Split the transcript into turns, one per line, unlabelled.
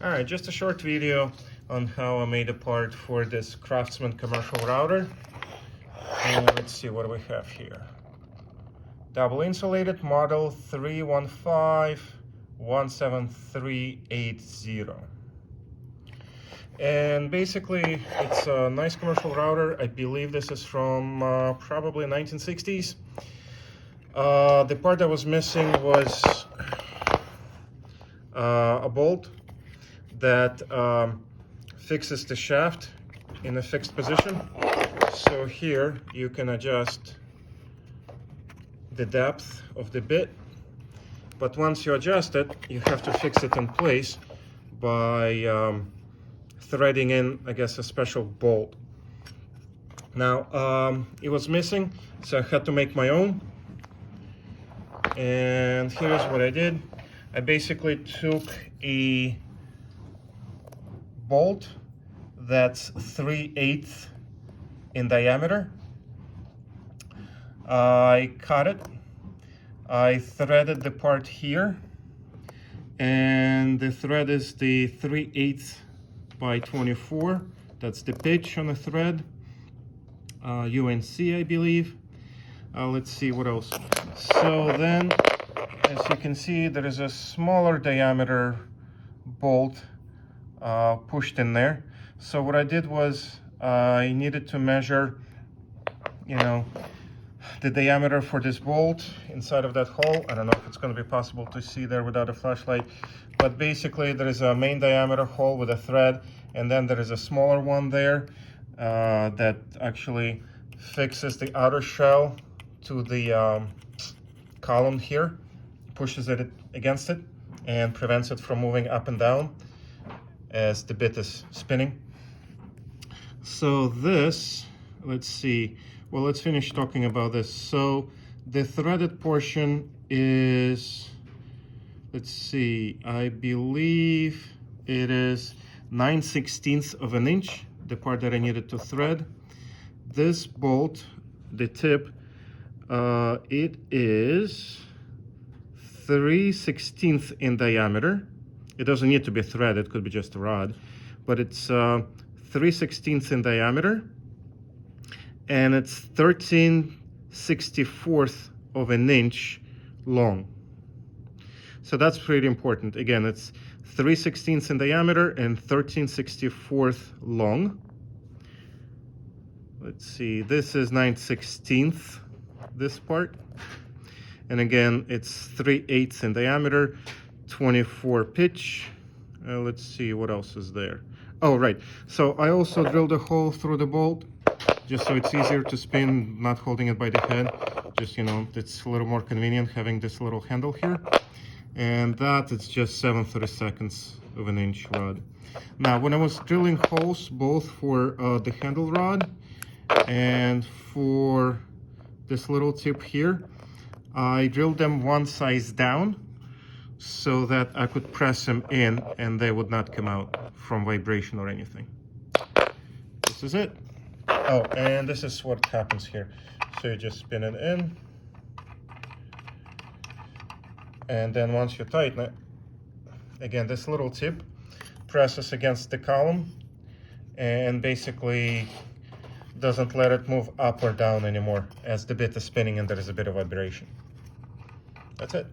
All right, just a short video on how I made a part for this Craftsman Commercial Router. And let's see what we have here. Double insulated model 315-17380. And basically, it's a nice commercial router. I believe this is from probably 1960s. The part that was missing was a bolt that fixes the shaft in a fixed position. So here you can adjust the depth of the bit, but once you adjust it, you have to fix it in place by threading in, I guess, a special bolt. Now, it was missing, so I had to make my own. And here's what I did. I basically took a bolt that's 3/8 in diameter. I cut it. I threaded the part here, and the thread is the 3/8 by 24. That's the pitch on the thread. UNC, I believe. Let's see what else. So then, as you can see, there is a smaller diameter bolt pushed in there. So what I did was I needed to measure, the diameter for this bolt inside of that hole. I don't know if it's going to be possible to see there without a flashlight, but basically there is a main diameter hole with a thread, and then there is a smaller one there that actually fixes the outer shell to the column here, pushes it against it, and prevents it from moving up and down as the bit is spinning. So this, let's see, well, let's finish talking about this. So the threaded portion is, let's see, I believe it is 9/16 of an inch, the part that I needed to thread. This bolt, the tip, it is 3/16 in diameter. It doesn't need to be threaded, it could be just a rod, but it's 3/16 in diameter, and it's 13/64 of an inch long. So that's pretty important. Again, it's 3/16 in diameter and 13/64 long. Let's see, this is 9/16, this part. And again, it's 3/8 in diameter, 24 pitch. Let's see what else is there. Oh, right. So I also drilled a hole through the bolt, just so it's easier to spin, not holding it by the head. Just, it's a little more convenient having this little handle here. And that is just 7/32 of an inch rod. Now, when I was drilling holes, both for the handle rod and for this little tip here, I drilled them one size down so that I could press them in and they would not come out from vibration or anything. This is it. Oh, and this is what happens here. So you just spin it in, and then once you tighten it, again, this little tip presses against the column and basically doesn't let it move up or down anymore as the bit is spinning and there is a bit of vibration. That's it.